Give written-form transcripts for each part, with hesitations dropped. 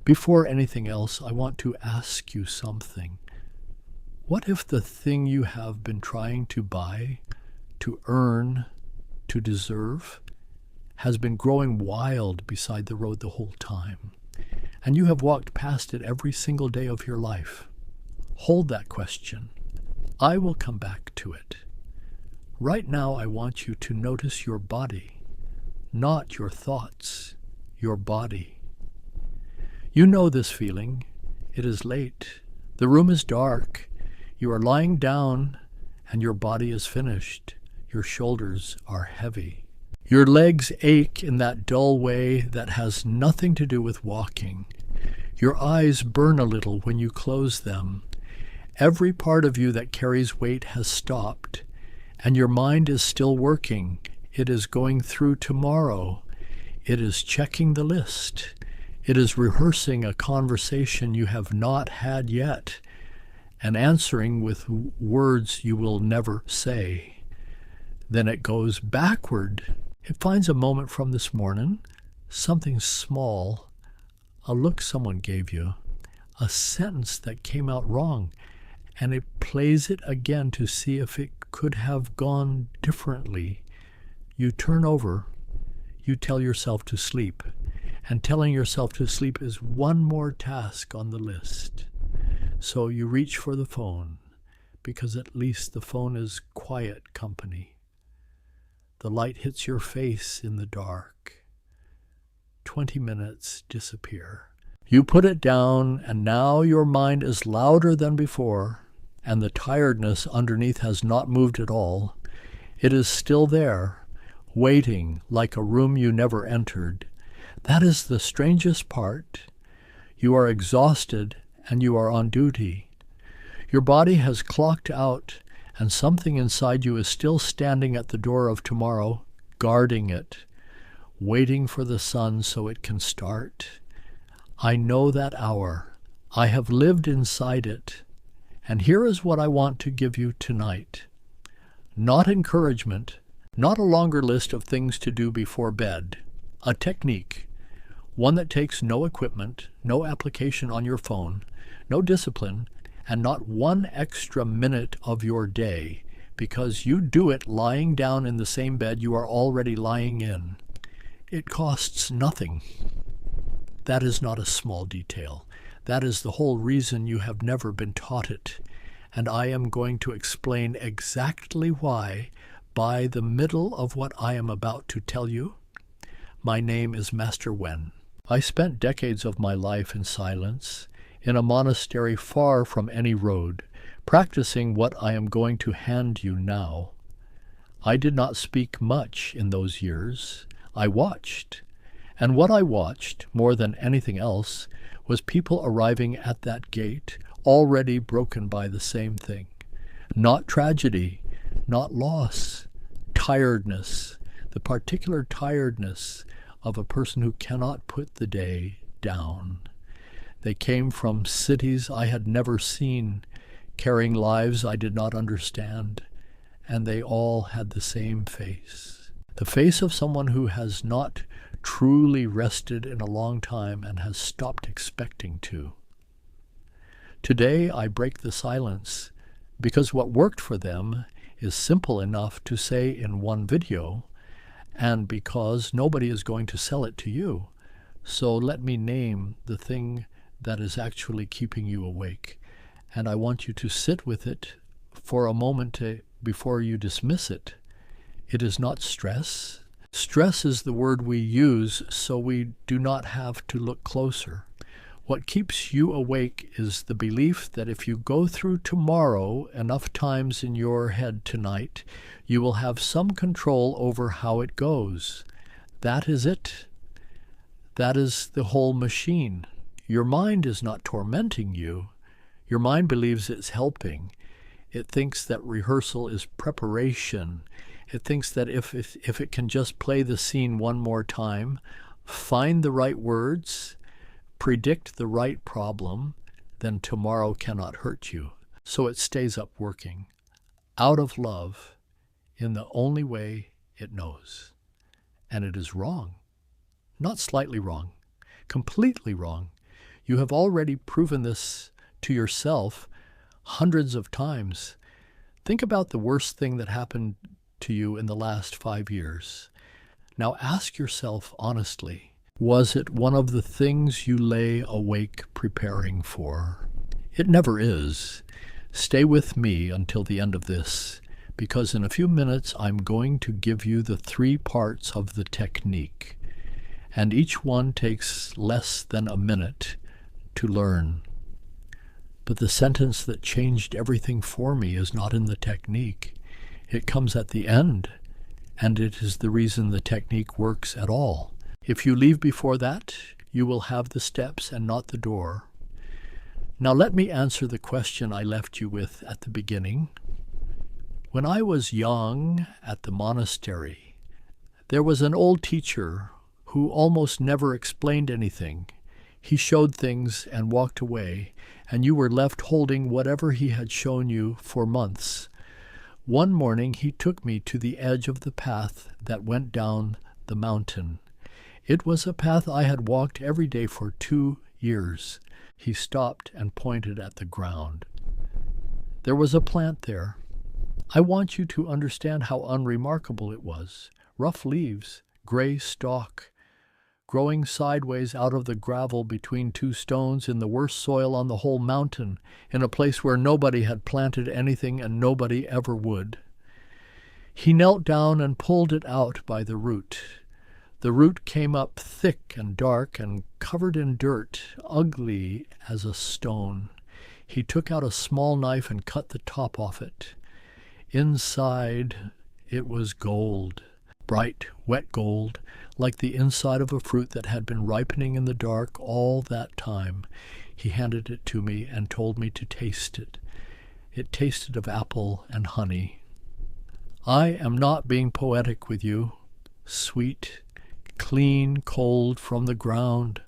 Before anything else, I want to ask you something. What if the thing you have been trying to buy, to earn, to deserve, has been growing wild beside the road the whole time, and you have walked past it every single day of your life? Hold that question. I will come back to it. Right now, I want you to notice your body, not your thoughts, your body. You know this feeling. It is late. The room is dark. You are lying down, and your body is finished. Your shoulders are heavy. Your legs ache in that dull way that has nothing to do with walking. Your eyes burn a little when you close them. Every part of you that carries weight has stopped, and your mind is still working. It is going through tomorrow. It is checking the list. It is rehearsing a conversation you have not had yet, and answering with words you will never say. Then it goes backward. It finds a moment from this morning, something small, a look someone gave you, a sentence that came out wrong, and it plays it again to see if it could have gone differently. You turn over, you tell yourself to sleep, and telling yourself to sleep is one more task on the list. So you reach for the phone, because at least the phone is quiet company. The light hits your face in the dark. 20 minutes disappear. You put it down, and now your mind is louder than before, and the tiredness underneath has not moved at all. It is still there, waiting like a room you never entered. That is the strangest part. You are exhausted, and you are on duty. Your body has clocked out, and something inside you is still standing at the door of tomorrow, guarding it, waiting for the sun so it can start. I know that hour. I have lived inside it. And here is what I want to give you tonight. Not encouragement, not a longer list of things to do before bed. A technique. One that takes no equipment, no application on your phone, no discipline, and not one extra minute of your day, because you do it lying down in the same bed you are already lying in. It costs nothing. That is not a small detail. That is the whole reason you have never been taught it. And I am going to explain exactly why by the middle of what I am about to tell you. My name is Master Wen. I spent decades of my life in silence, in a monastery far from any road, practicing what I am going to hand you now. I did not speak much in those years. I watched. And what I watched, more than anything else, was people arriving at that gate, already broken by the same thing. Not tragedy, not loss, tiredness, the particular tiredness of a person who cannot put the day down. They came from cities I had never seen, carrying lives I did not understand, and they all had the same face. The face of someone who has not truly rested in a long time and has stopped expecting to. Today I break the silence because what worked for them is simple enough to say in one video, and because nobody is going to sell it to you. So let me name the thing that is actually keeping you awake. And I want you to sit with it for a moment before you dismiss it. It is not stress. Stress is the word we use so we do not have to look closer. What keeps you awake is the belief that if you go through tomorrow enough times in your head tonight, you will have some control over how it goes. That is it. That is the whole machine. Your mind is not tormenting you. Your mind believes it's helping. It thinks that rehearsal is preparation. It thinks that if it can just play the scene one more time, find the right words, predict the right problem, then tomorrow cannot hurt you. So it stays up working, out of love, in the only way it knows. And it is wrong. Not slightly wrong, completely wrong. You have already proven this to yourself hundreds of times. Think about the worst thing that happened to you in the last 5 years. Now ask yourself honestly, was it one of the things you lay awake preparing for? It never is. Stay with me until the end of this, because in a few minutes I'm going to give you the 3 parts of the technique, and each one takes less than a minute to learn. But the sentence that changed everything for me is not in the technique. It comes at the end, and it is the reason the technique works at all. If you leave before that, you will have the steps and not the door. Now let me answer the question I left you with at the beginning. When I was young at the monastery, there was an old teacher who almost never explained anything. He showed things and walked away, and you were left holding whatever he had shown you for months. One morning he took me to the edge of the path that went down the mountain. It was a path I had walked every day for 2 years. He stopped and pointed at the ground. There was a plant there. I want you to understand how unremarkable it was. Rough leaves, gray stalk, growing sideways out of the gravel between 2 stones in the worst soil on the whole mountain, in a place where nobody had planted anything and nobody ever would. He knelt down and pulled it out by the root. The root came up thick and dark and covered in dirt, ugly as a stone. He took out a small knife and cut the top off it. Inside it was gold, bright, wet gold, like the inside of a fruit that had been ripening in the dark all that time. He handed it to me and told me to taste it. It tasted of apple and honey. I am not being poetic with you. Sweet, clean, cold from the ground,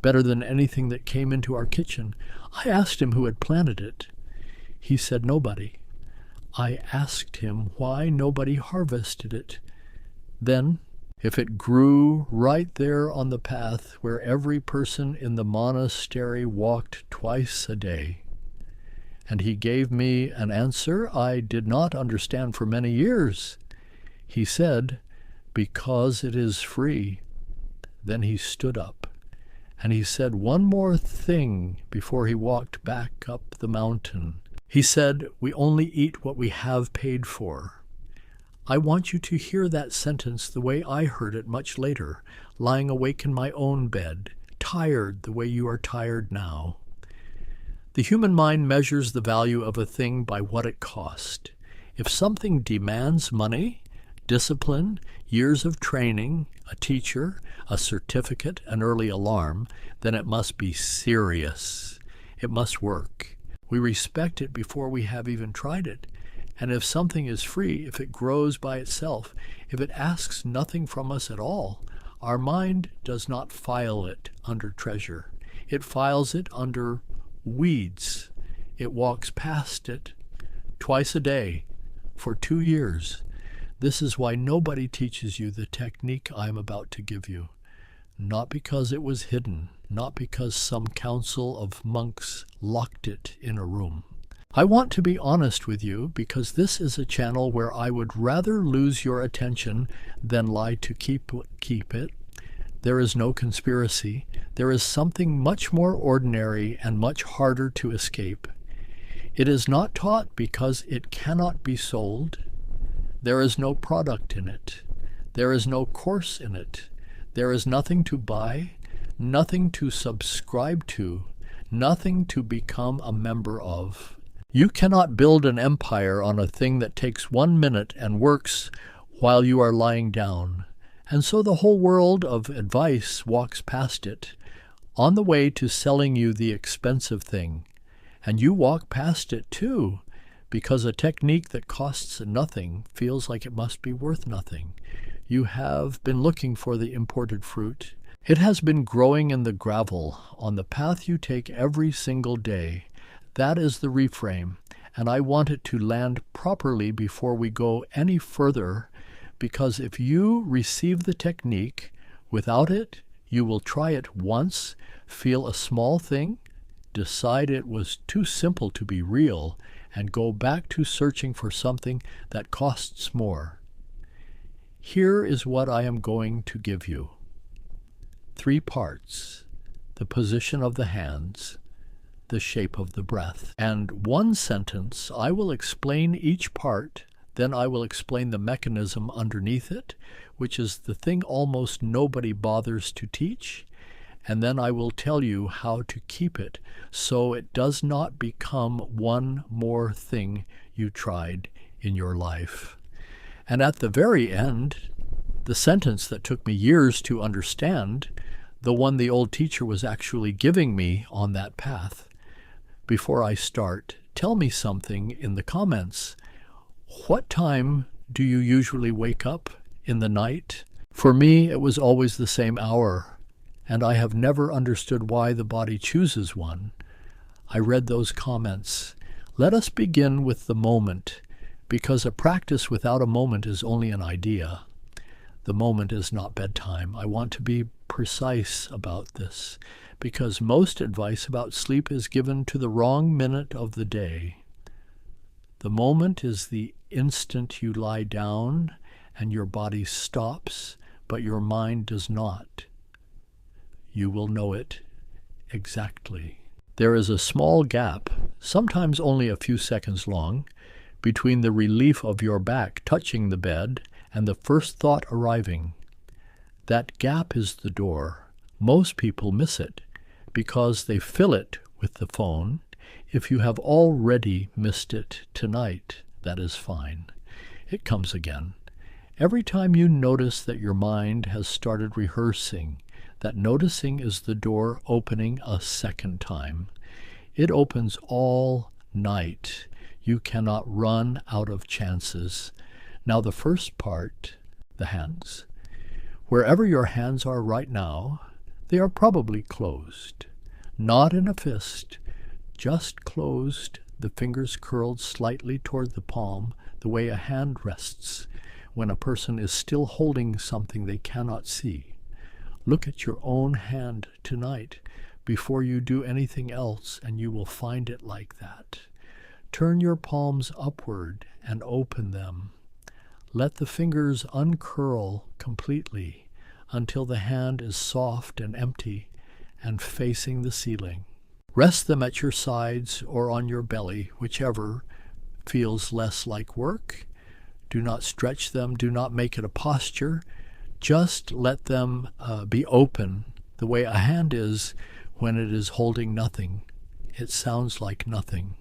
better than anything that came into our kitchen. I asked him who had planted it. He said nobody. I asked him why nobody harvested it. Then, if it grew right there on the path where every person in the monastery walked twice a day, and he gave me an answer I did not understand for many years. He said, because it is free. Then he stood up, and he said one more thing before he walked back up the mountain. He said, we only eat what we have paid for. I want you to hear that sentence the way I heard it much later, lying awake in my own bed, tired the way you are tired now. The human mind measures the value of a thing by what it cost. If something demands money, discipline, years of training, a teacher, a certificate, an early alarm, then it must be serious. It must work. We respect it before we have even tried it. And if something is free, if it grows by itself, if it asks nothing from us at all, our mind does not file it under treasure. It files it under weeds. It walks past it twice a day for 2 years. This is why nobody teaches you the technique I am about to give you. Not because it was hidden, not because some council of monks locked it in a room. I want to be honest with you because this is a channel where I would rather lose your attention than lie to keep it. There is no conspiracy. There is something much more ordinary and much harder to escape. It is not taught because it cannot be sold. There is no product in it. There is no course in it. There is nothing to buy, nothing to subscribe to, nothing to become a member of. You cannot build an empire on a thing that takes 1 minute and works while you are lying down. And so the whole world of advice walks past it, on the way to selling you the expensive thing. And you walk past it too, because a technique that costs nothing feels like it must be worth nothing. You have been looking for the imported fruit. It has been growing in the gravel on the path you take every single day. That is the reframe, and I want it to land properly before we go any further, because if you receive the technique, without it, You will try it once, feel a small thing, decide it was too simple to be real, and go back to searching for something that costs more. Here is what I am going to give you. 3 parts: the position of the hands, the shape of the breath, and 1 sentence. I will explain each part, then I will explain the mechanism underneath it, which is the thing almost nobody bothers to teach, and then I will tell you how to keep it so it does not become one more thing you tried in your life. And at the very end, the sentence that took me years to understand, the one the old teacher was actually giving me on that path. Before I start, tell me something in the comments. What time do you usually wake up in the night? For me, it was always the same hour, and I have never understood why the body chooses one. I read those comments. Let us begin with the moment, because a practice without a moment is only an idea. The moment is not bedtime. I want to be precise about this, because most advice about sleep is given to the wrong minute of the day. The moment is the instant you lie down and your body stops, but your mind does not. You will know it exactly. There is a small gap, sometimes only a few seconds long, between the relief of your back touching the bed and the first thought arriving. That gap is the door. Most people miss it because they fill it with the phone. If you have already missed it tonight, that is fine. It comes again. Every time you notice that your mind has started rehearsing, that noticing is the door opening a second time. It opens all night. You cannot run out of chances. Now the first part, the hands. Wherever your hands are right now, they are probably closed. Not in a fist, just closed, the fingers curled slightly toward the palm, the way a hand rests when a person is still holding something they cannot see. Look at your own hand tonight before you do anything else, and you will find it like that. Turn your palms upward and open them. Let the fingers uncurl completely until the hand is soft and empty and facing the ceiling. Rest them at your sides or on your belly, whichever feels less like work. Do not stretch them. Do not make it a posture. Just let them be open the way a hand is when it is holding nothing. It sounds like nothing.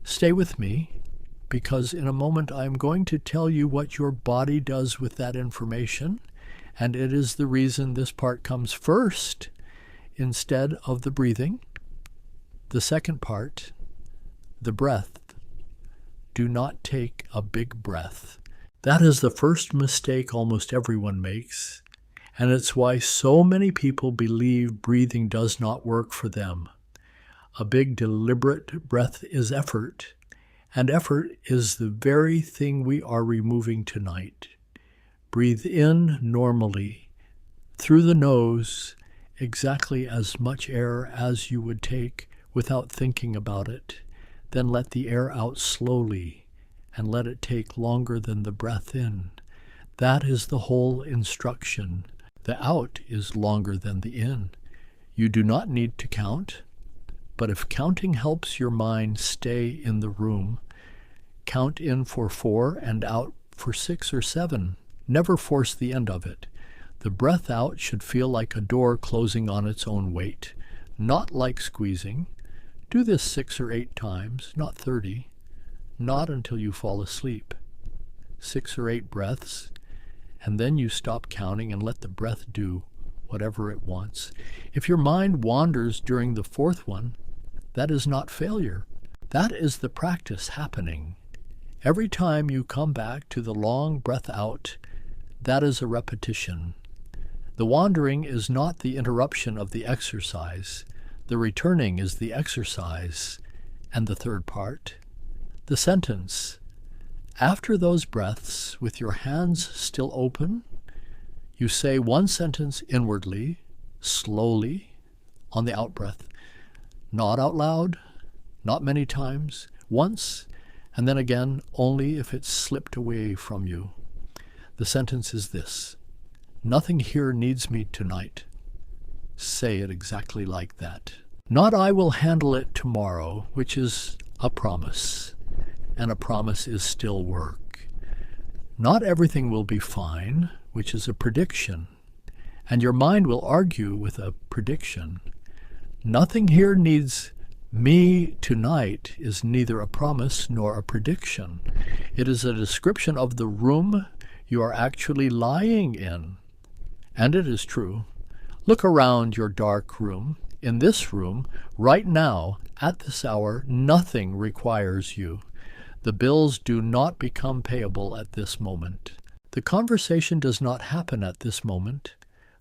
Stay with me, because in a moment I am going to tell you what your body does with that information, and it is the reason this part comes first instead of the breathing. The second part, the breath. Do not take a big breath. That is the first mistake almost everyone makes, and it's why so many people believe breathing does not work for them. A big deliberate breath is effort, and effort is the very thing we are removing tonight. Breathe in normally, through the nose, exactly as much air as you would take without thinking about it. Then let the air out slowly, and let it take longer than the breath in. That is the whole instruction. The out is longer than the in. You do not need to count, but if counting helps your mind stay in the room, count in for 4 and out for 6 or 7. Never force the end of it. The breath out should feel like a door closing on its own weight, not like squeezing. Do this 6 or 8 times, not 30. Not until you fall asleep. 6 or 8 breaths, and then you stop counting and let the breath do whatever it wants. If your mind wanders during the 4th one, that is not failure. That is the practice happening. Every time you come back to the long breath out, that is a repetition. The wandering is not the interruption of the exercise. The returning is the exercise. And the third part, the sentence. After those breaths, with your hands still open, You say one sentence inwardly, slowly, on the out-breath, not out loud, not many times, once, and then again only if it's slipped away from you. The sentence is this: nothing here needs me tonight. Say it exactly like that. Not I will handle it tomorrow, which is a promise, and a promise is still work. Not everything will be fine, which is a prediction, and your mind will argue with a prediction. Nothing here needs me tonight is neither a promise nor a prediction. It is a description of the room you are actually lying in. And it is true. Look around your dark room. In this room, right now, at this hour, nothing requires you. The bills do not become payable at this moment. The conversation does not happen at this moment.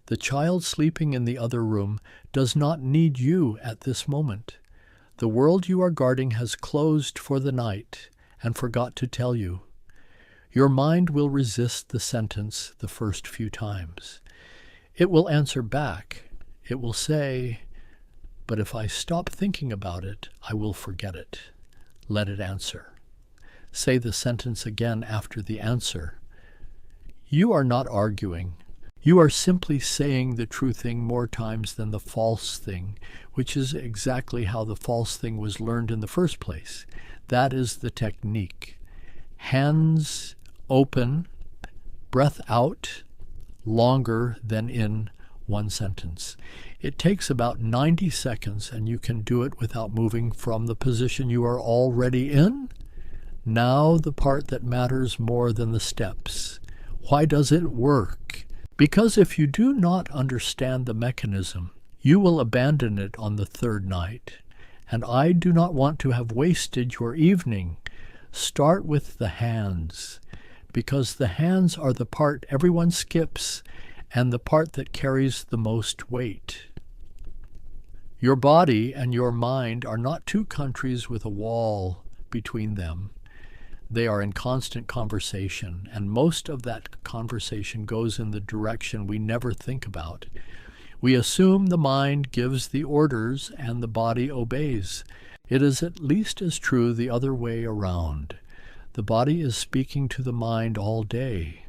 The child sleeping in the other room does not need you at this moment. The world you are guarding has closed for the night and forgot to tell you. Your mind will resist the sentence the first few times. It will answer back. It will say, but if I stop thinking about it, I will forget it. Let it answer. Say the sentence again after the answer. You are not arguing. You are simply saying the true thing more times than the false thing, which is exactly how the false thing was learned in the first place. That is the technique. Hands open, breath out, longer than in one sentence. It takes about 90 seconds, and you can do it without moving from the position you are already in. Now the part that matters more than the steps. Why does it work? Because if you do not understand the mechanism, you will abandon it on the third night. And I do not want to have wasted your evening. Start with the hands, because the hands are the part everyone skips and the part that carries the most weight. Your body and your mind are not two countries with a wall between them. They are in constant conversation, and most of that conversation goes in the direction we never think about. We assume the mind gives the orders and the body obeys. It is at least as true the other way around. The body is speaking to the mind all day,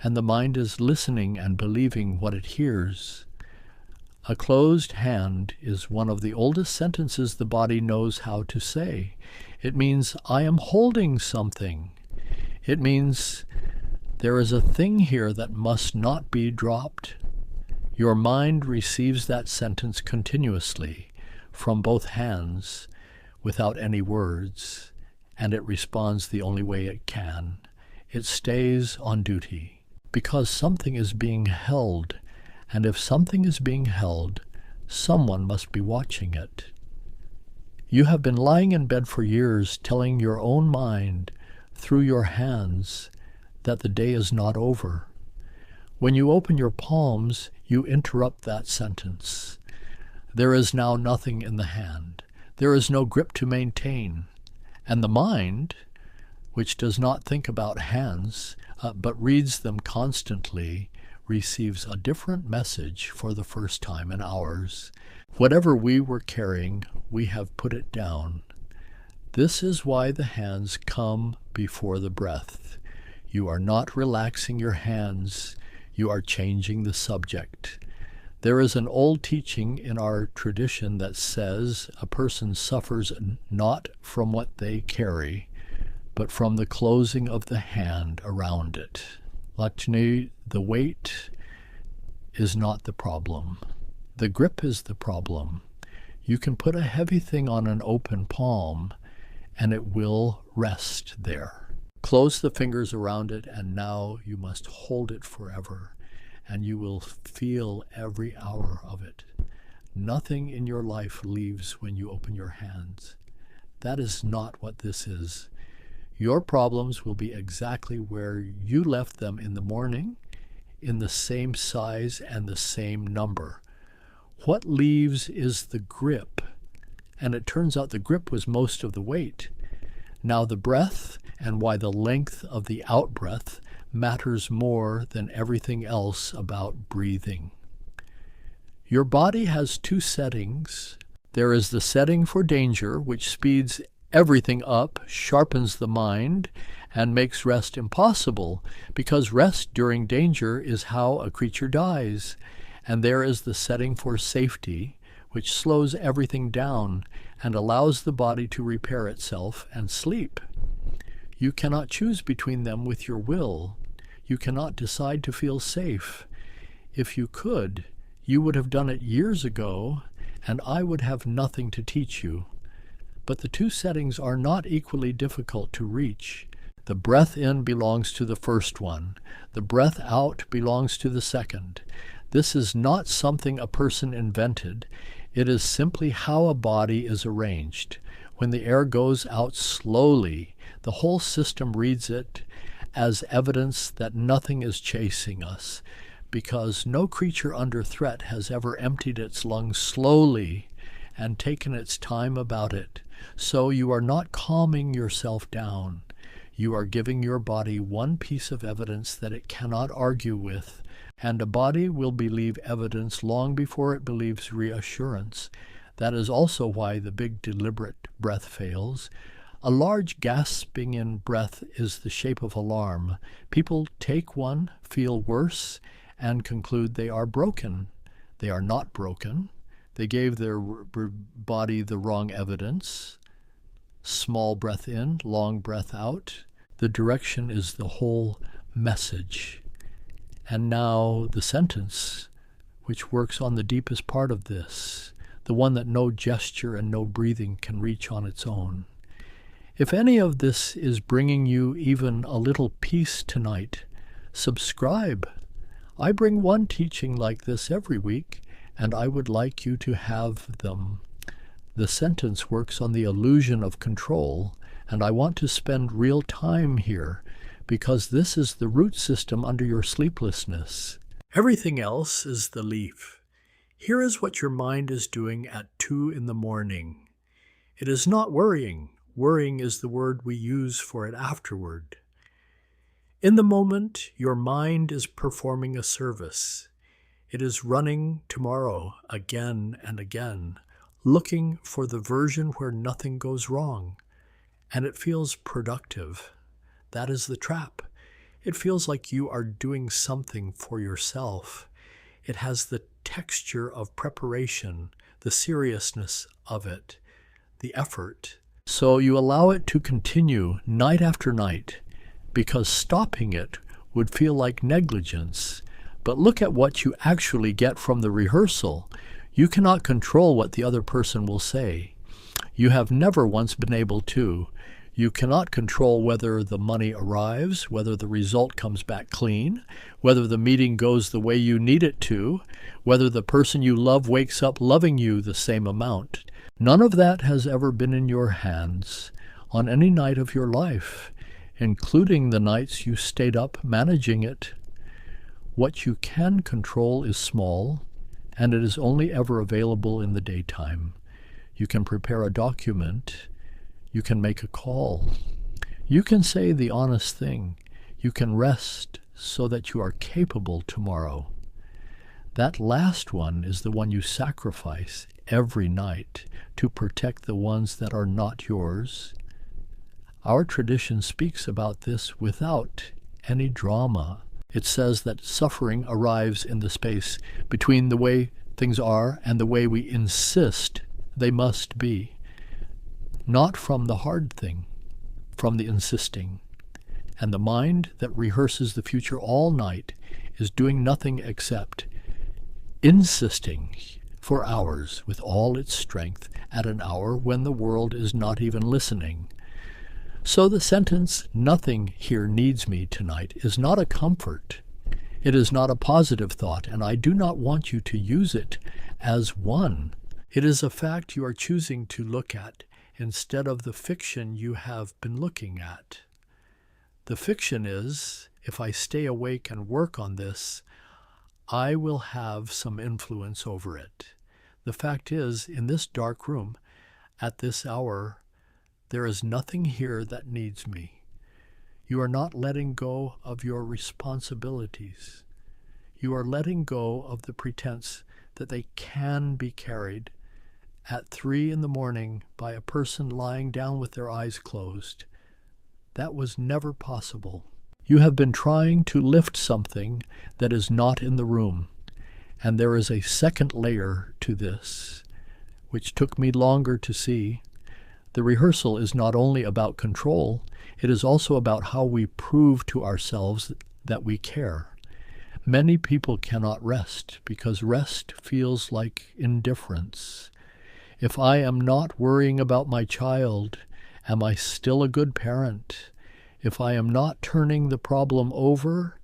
and the mind is listening and believing what it hears. A closed hand is one of the oldest sentences the body knows how to say. It means, I am holding something. It means, there is a thing here that must not be dropped. Your mind receives that sentence continuously from both hands without any words, and it responds the only way it can. It stays on duty because something is being held, and if something is being held, someone must be watching it. You have been lying in bed for years telling your own mind through your hands that the day is not over. When you open your palms, you interrupt that sentence. There is now nothing in the hand. There is no grip to maintain. And the mind, which does not think about hands, but reads them constantly, receives a different message for the first time in hours. Whatever we were carrying, we have put it down. This is why the hands come before the breath. You are not relaxing your hands, you are changing the subject. There is an old teaching in our tradition that says a person suffers not from what they carry, but from the closing of the hand around it. Lakshmi, the weight is not the problem. The grip is the problem. You can put a heavy thing on an open palm, and it will rest there. Close the fingers around it, and now you must hold it forever, and you will feel every hour of it. Nothing in your life leaves when you open your hands. That is not what this is. Your problems will be exactly where you left them in the morning, in the same size and the same number. What leaves is the grip, and it turns out the grip was most of the weight. Now the breath, and why the length of the out-breath matters more than everything else about breathing. Your body has two settings. There is the setting for danger, which speeds everything up, sharpens the mind, and makes rest impossible, because rest during danger is how a creature dies. And there is the setting for safety, which slows everything down and allows the body to repair itself and sleep. You cannot choose between them with your will. You cannot decide to feel safe. If you could, you would have done it years ago, and I would have nothing to teach you. But the two settings are not equally difficult to reach. The breath in belongs to the first one. The breath out belongs to the second. This is not something a person invented. It is simply how a body is arranged. When the air goes out slowly, the whole system reads it as evidence that nothing is chasing us, because no creature under threat has ever emptied its lungs slowly and taken its time about it. So you are not calming yourself down. You are giving your body one piece of evidence that it cannot argue with, and a body will believe evidence long before it believes reassurance. That is also why the big deliberate breath fails. A large gasping in breath is the shape of alarm. People take one, feel worse, and conclude they are broken. They are not broken. They gave their body the wrong evidence. Small breath in, long breath out. The direction is the whole message. And now the sentence, which works on the deepest part of this, the one that no gesture and no breathing can reach on its own. If any of this is bringing you even a little peace tonight, subscribe. I bring one teaching like this every week, and I would like you to have them. The sentence works on the illusion of control, and I want to spend real time here, because this is the root system under your sleeplessness. Everything else is the leaf. Here is what your mind is doing at 2 in the morning. It is not worrying. Worrying is the word we use for it afterward. In the moment, your mind is performing a service. It is running tomorrow again and again, looking for the version where nothing goes wrong, and it feels productive. That is the trap. It feels like you are doing something for yourself. It has the texture of preparation, the seriousness of it, the effort. So you allow it to continue night after night, because stopping it would feel like negligence. But look at what you actually get from the rehearsal. You cannot control what the other person will say. You have never once been able to. You cannot control whether the money arrives, whether the result comes back clean, whether the meeting goes the way you need it to, whether the person you love wakes up loving you the same amount. None of that has ever been in your hands on any night of your life, including the nights you stayed up managing it. What you can control is small, and it is only ever available in the daytime. You can prepare a document. You can make a call. You can say the honest thing. You can rest so that you are capable tomorrow. That last one is the one you sacrifice every night to protect the ones that are not yours. Our tradition speaks about this without any drama. It says that suffering arrives in the space between the way things are and the way we insist they must be. Not from the hard thing, from the insisting. And the mind that rehearses the future all night is doing nothing except insisting for hours with all its strength at an hour when the world is not even listening. So the sentence, "Nothing here needs me tonight," is not a comfort. It is not a positive thought, and I do not want you to use it as one. It is a fact you are choosing to look at instead of the fiction you have been looking at. The fiction is, if I stay awake and work on this, I will have some influence over it. The fact is, in this dark room, at this hour, there is nothing here that needs me. You are not letting go of your responsibilities. You are letting go of the pretense that they can be carried at 3 a.m. by a person lying down with their eyes closed. That was never possible. You have been trying to lift something that is not in the room, and there is a second layer to this, which took me longer to see. The rehearsal is not only about control, it is also about how we prove to ourselves that we care. Many people cannot rest because rest feels like indifference. If I am not worrying about my child, am I still a good parent? If I am not turning the problem over,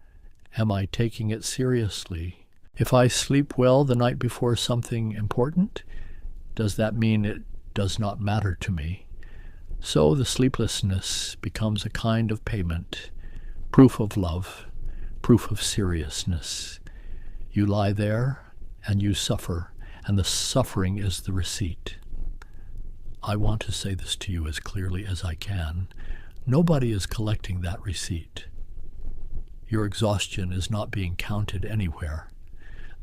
am I taking it seriously? If I sleep well the night before something important, does that mean it does not matter to me? So the sleeplessness becomes a kind of payment, proof of love, proof of seriousness. You lie there and you suffer, and the suffering is the receipt. I want to say this to you as clearly as I can. Nobody is collecting that receipt. Your exhaustion is not being counted anywhere.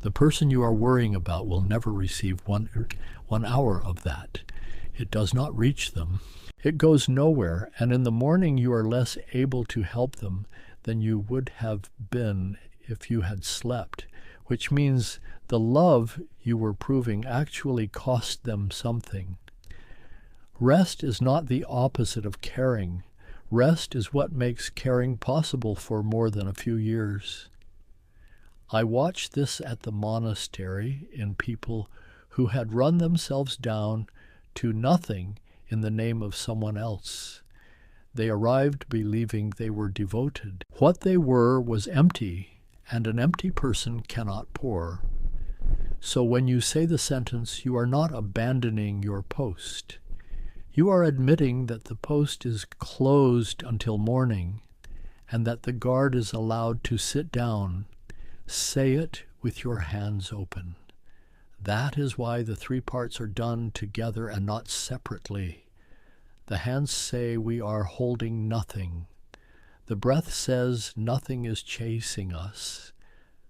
The person you are worrying about will never receive one hour of that. It does not reach them. It goes nowhere, and in the morning you are less able to help them than you would have been if you had slept, which means the love you were proving actually cost them something. Rest is not the opposite of caring. Rest is what makes caring possible for more than a few years. I watched this at the monastery in people who had run themselves down to nothing in the name of someone else. They arrived believing they were devoted. What they were was empty, and an empty person cannot pour. So when you say the sentence, you are not abandoning your post. You are admitting that the post is closed until morning, and that the guard is allowed to sit down. Say it with your hands open. That is why the 3 parts are done together and not separately. The hands say we are holding nothing. The breath says nothing is chasing us.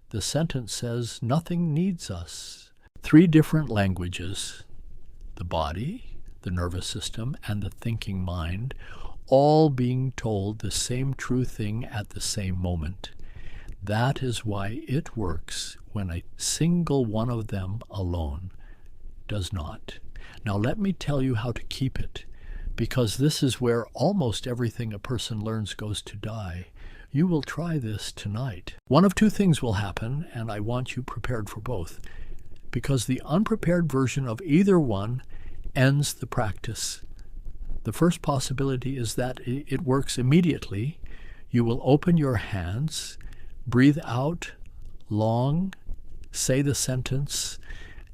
The sentence says nothing needs us. 3 different languages, the body, the nervous system, and the thinking mind, all being told the same true thing at the same moment. That is why it works when a single one of them alone does not. Now let me tell you how to keep it, because this is where almost everything a person learns goes to die. You will try this tonight. One of 2 things will happen, and I want you prepared for both, because the unprepared version of either one ends the practice. The first possibility is that it works immediately. You will open your hands, breathe out long, say the sentence,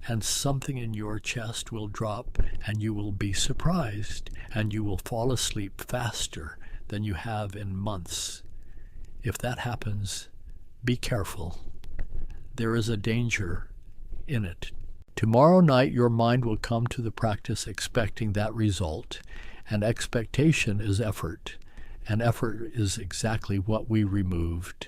and something in your chest will drop, and you will be surprised, and you will fall asleep faster than you have in months. If that happens, be careful. There is a danger in it. Tomorrow night your mind will come to the practice expecting that result, and expectation is effort, and effort is exactly what we removed.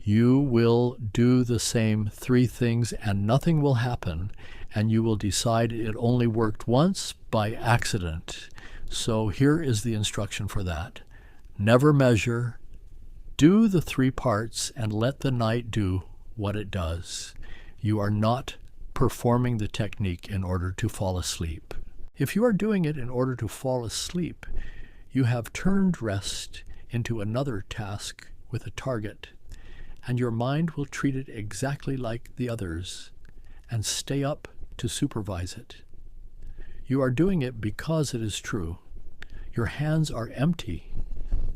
You will do the same 3 things and nothing will happen, and you will decide it only worked once by accident. So here is the instruction for that. Never measure. Do the 3 parts and let the night do what it does. You are not performing the technique in order to fall asleep. If you are doing it in order to fall asleep, you have turned rest into another task with a target, and your mind will treat it exactly like the others and stay up to supervise it. You are doing it because it is true. Your hands are empty.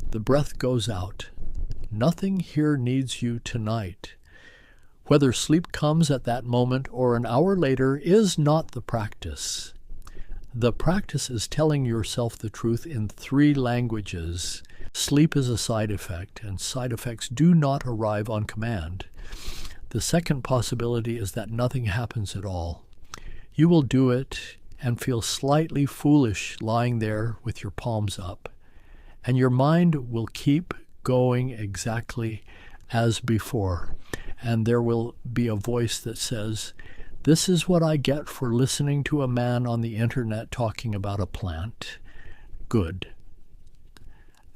The breath goes out. Nothing here needs you tonight. Whether sleep comes at that moment or an hour later is not the practice. The practice is telling yourself the truth in 3 languages. Sleep is a side effect, and side effects do not arrive on command. The second possibility is that nothing happens at all. You will do it and feel slightly foolish lying there with your palms up, and your mind will keep going exactly as before. And there will be a voice that says, "This is what I get for listening to a man on the internet talking about a plant. Good."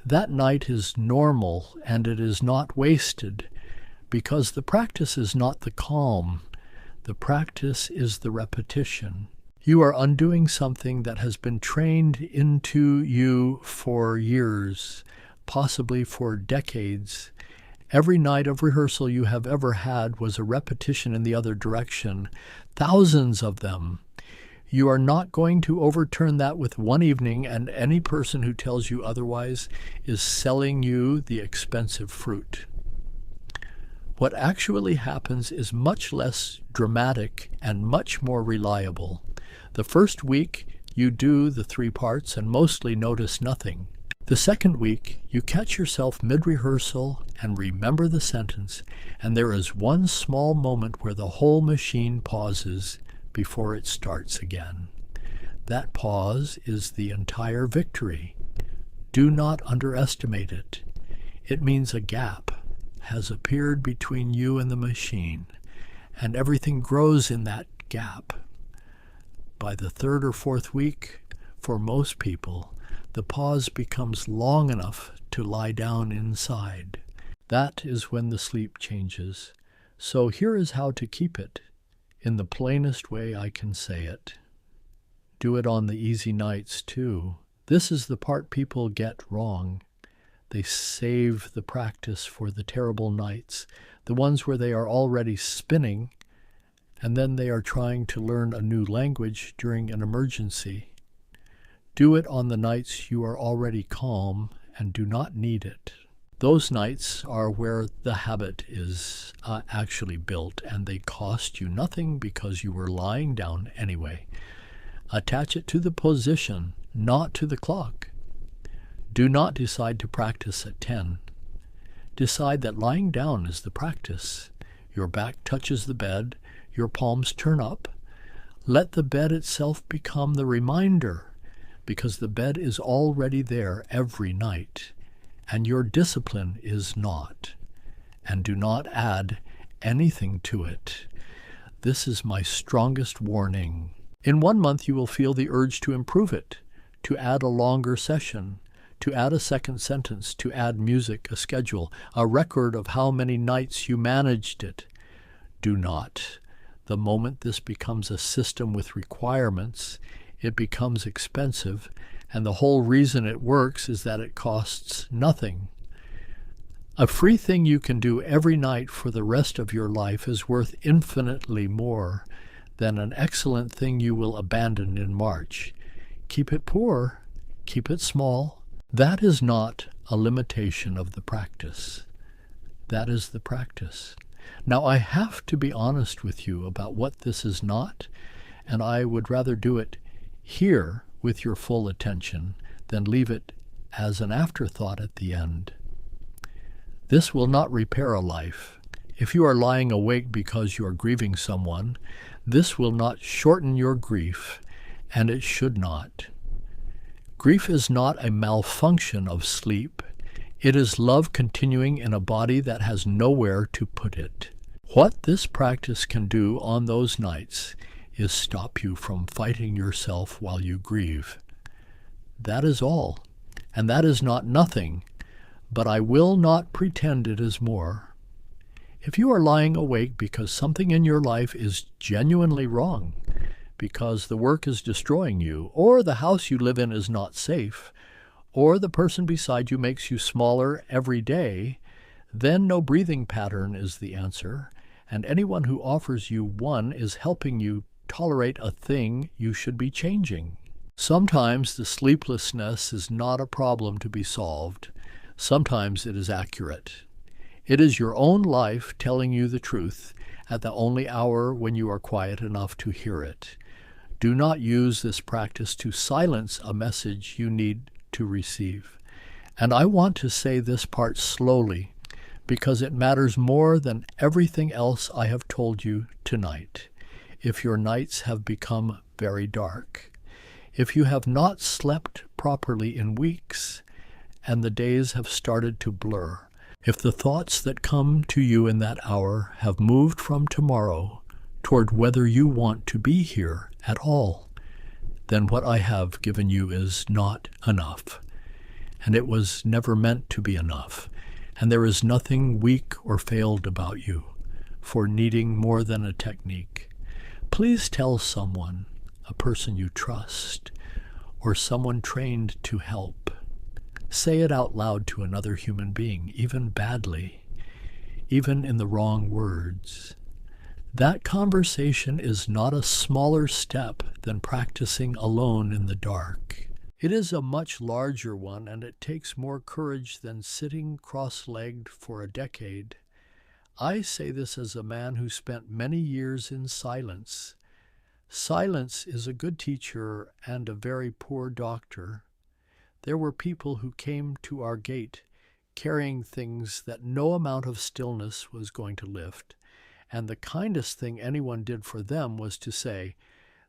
That night is normal, and it is not wasted, because the practice is not the calm. The practice is the repetition. You are undoing something that has been trained into you for years, possibly for decades. Every night of rehearsal you have ever had was a repetition in the other direction, thousands of them. You are not going to overturn that with one evening, and any person who tells you otherwise is selling you the expensive fruit. What actually happens is much less dramatic and much more reliable. The first week, you do the 3 parts and mostly notice nothing. The second week, you catch yourself mid-rehearsal and remember the sentence, and there is one small moment where the whole machine pauses before it starts again. That pause is the entire victory. Do not underestimate it. It means a gap has appeared between you and the machine, and everything grows in that gap. By the 3rd or 4th week, for most people, the pause becomes long enough to lie down inside. That is when the sleep changes. So here is how to keep it, in the plainest way I can say it. Do it on the easy nights too. This is the part people get wrong. They save the practice for the terrible nights, the ones where they are already spinning, and then they are trying to learn a new language during an emergency. Do it on the nights you are already calm and do not need it. Those nights are where the habit is actually built, and they cost you nothing because you were lying down anyway. Attach it to the position, not to the clock. Do not decide to practice at 10. Decide that lying down is the practice. Your back touches the bed, your palms turn up. Let the bed itself become the reminder, because the bed is already there every night, and your discipline is not. And do not add anything to it. This is my strongest warning. In 1 month you will feel the urge to improve it, to add a longer session, to add a second sentence, to add music, a schedule, a record of how many nights you managed it. Do not. The moment this becomes a system with requirements, it becomes expensive, and the whole reason it works is that it costs nothing. A free thing you can do every night for the rest of your life is worth infinitely more than an excellent thing you will abandon in March. Keep it poor, keep it small. That is not a limitation of the practice. That is the practice. Now, I have to be honest with you about what this is not, and I would rather do it here with your full attention than leave it as an afterthought at the end. This will not repair a life. If you are lying awake because you are grieving someone, this will not shorten your grief, and it should not. Grief is not a malfunction of sleep. It is love continuing in a body that has nowhere to put it. What this practice can do on those nights is stop you from fighting yourself while you grieve. That is all, and that is not nothing, but I will not pretend it is more. If you are lying awake because something in your life is genuinely wrong, because the work is destroying you, or the house you live in is not safe, or the person beside you makes you smaller every day, then no breathing pattern is the answer, and anyone who offers you one is helping you tolerate a thing you should be changing. Sometimes the sleeplessness is not a problem to be solved. Sometimes it is accurate. It is your own life telling you the truth at the only hour when you are quiet enough to hear it. Do not use this practice to silence a message you need to receive. And I want to say this part slowly, because it matters more than everything else I have told you tonight. If your nights have become very dark, if you have not slept properly in weeks, and the days have started to blur. If the thoughts that come to you in that hour have moved from tomorrow toward whether you want to be here at all, then what I have given you is not enough. And it was never meant to be enough. And there is nothing weak or failed about you for needing more than a technique. Please tell someone, a person you trust, or someone trained to help. Say it out loud to another human being, even badly, even in the wrong words. That conversation is not a smaller step than practicing alone in the dark. It is a much larger one, and it takes more courage than sitting cross-legged for a decade. I say this as a man who spent many years in silence. Silence is a good teacher and a very poor doctor. There were people who came to our gate carrying things that no amount of stillness was going to lift, and the kindest thing anyone did for them was to say,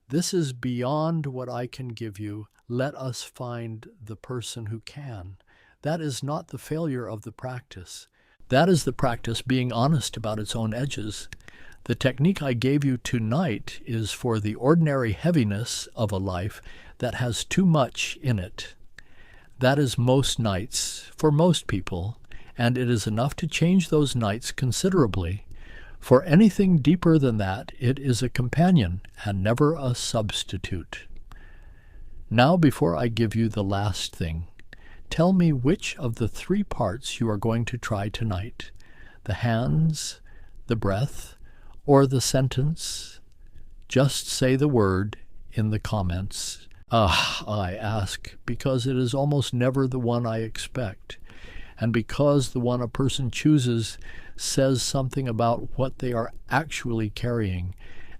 "This is beyond what I can give you. Let us find the person who can." That is not the failure of the practice. That is the practice being honest about its own edges. The technique I gave you tonight is for the ordinary heaviness of a life that has too much in it. That is most nights, for most people, and it is enough to change those nights considerably. For anything deeper than that, it is a companion and never a substitute. Now, before I give you the last thing, tell me which of the 3 parts you are going to try tonight: the hands, the breath, or the sentence. Just say the word in the comments. I ask, because it is almost never the one I expect, and because the one a person chooses says something about what they are actually carrying.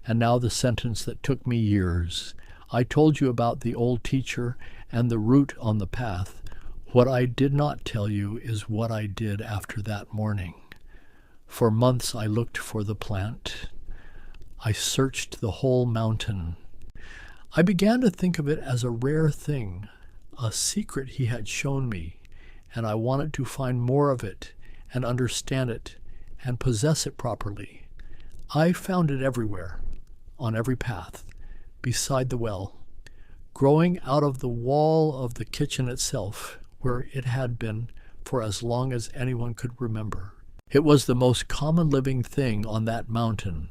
And now the sentence that took me years. I told you about the old teacher and the route on the path. What I did not tell you is what I did after that morning. For months I looked for the plant. I searched the whole mountain. I began to think of it as a rare thing, a secret he had shown me, and I wanted to find more of it and understand it and possess it properly. I found it everywhere, on every path, beside the well, growing out of the wall of the kitchen itself, where it had been for as long as anyone could remember. It was the most common living thing on that mountain.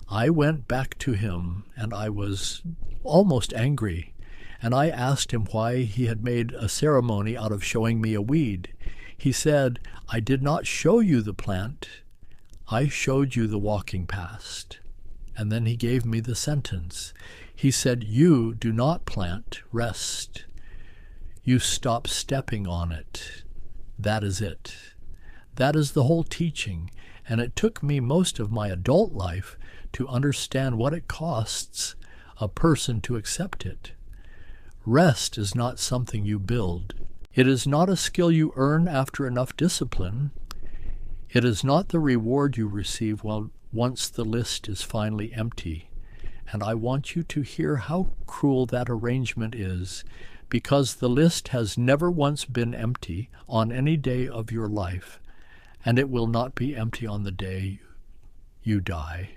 I went back to him, and I was almost angry, and I asked him why he had made a ceremony out of showing me a weed. He said, "I did not show you the plant. I showed you the walking past." And then he gave me the sentence. He said, "You do not plant, rest. You stop stepping on it. That is it." That is the whole teaching, and it took me most of my adult life to understand what it costs a person to accept it. Rest is not something you build. It is not a skill you earn after enough discipline. It is not the reward you receive once the list is finally empty. And I want you to hear how cruel that arrangement is, because the list has never once been empty on any day of your life, and it will not be empty on the day you die.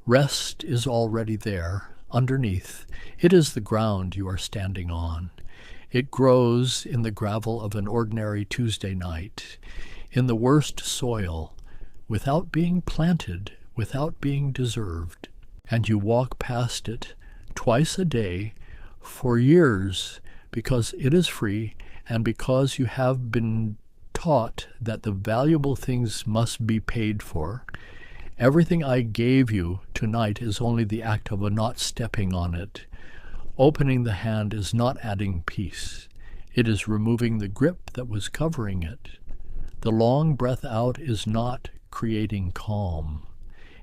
Rest is already there, underneath. It is the ground you are standing on. It grows in the gravel of an ordinary Tuesday night, in the worst soil, without being planted, without being deserved. And you walk past it twice a day for years, because it is free and because you have been taught that the valuable things must be paid for. Everything I gave you tonight is only the act of not stepping on it. Opening the hand is not adding peace. It is removing the grip that was covering it. The long breath out is not creating calm.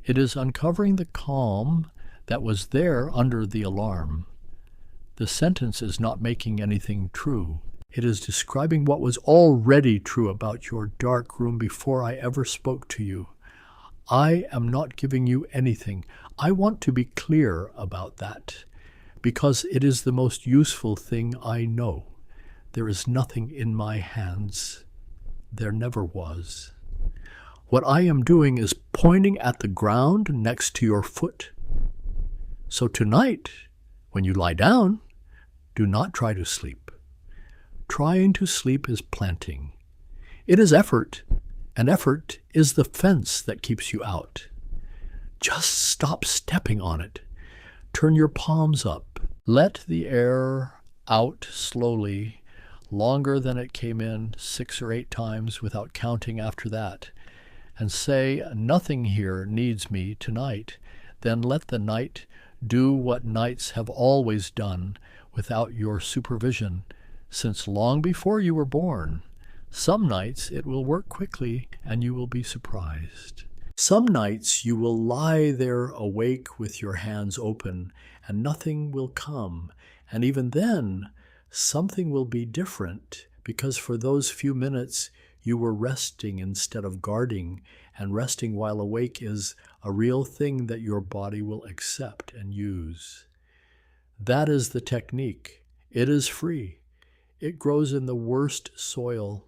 It is uncovering the calm that was there under the alarm. The sentence is not making anything true. It is describing what was already true about your dark room before I ever spoke to you. I am not giving you anything. I want to be clear about that, because it is the most useful thing I know. There is nothing in my hands. There never was. What I am doing is pointing at the ground next to your foot. So tonight, when you lie down, do not try to sleep. Trying to sleep is planting. It is effort, and effort is the fence that keeps you out. Just stop stepping on it. Turn your palms up. Let the air out slowly, longer than it came in, 6 or 8 times without counting after that, and say, nothing here needs me tonight. Then let the night do what nights have always done without your supervision, since long before you were born. Some nights it will work quickly and you will be surprised. Some nights you will lie there awake with your hands open and nothing will come. And even then, something will be different because for those few minutes you were resting instead of guarding, and resting while awake is a real thing that your body will accept and use. That is the technique. It is free. It grows in the worst soil.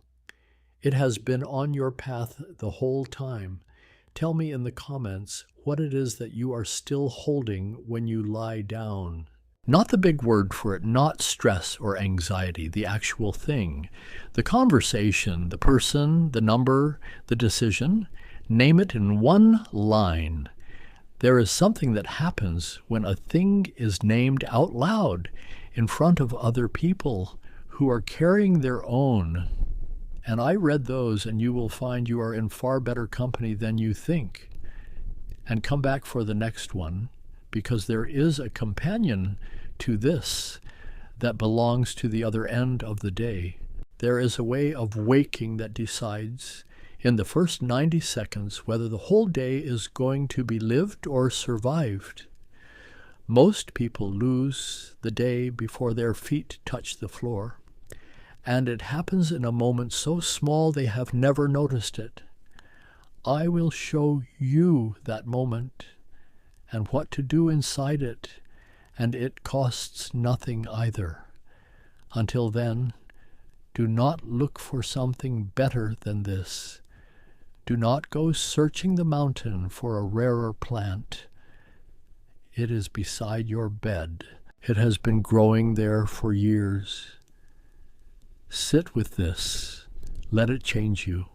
It has been on your path the whole time. Tell me in the comments what it is that you are still holding when you lie down. Not the big word for it, not stress or anxiety, the actual thing. The conversation, the person, the number, the decision. Name it in one line. There is something that happens when a thing is named out loud in front of other people who are carrying their own. And I read those, and you will find you are in far better company than you think. And come back for the next one, because there is a companion to this that belongs to the other end of the day. There is a way of waking that decides in the first 90 seconds whether the whole day is going to be lived or survived. Most people lose the day before their feet touch the floor, and it happens in a moment so small they have never noticed it. I will show you that moment and what to do inside it, and it costs nothing either. Until then, do not look for something better than this. Do not go searching the mountain for a rarer plant. It is beside your bed. It has been growing there for years. Sit with this. Let it change you.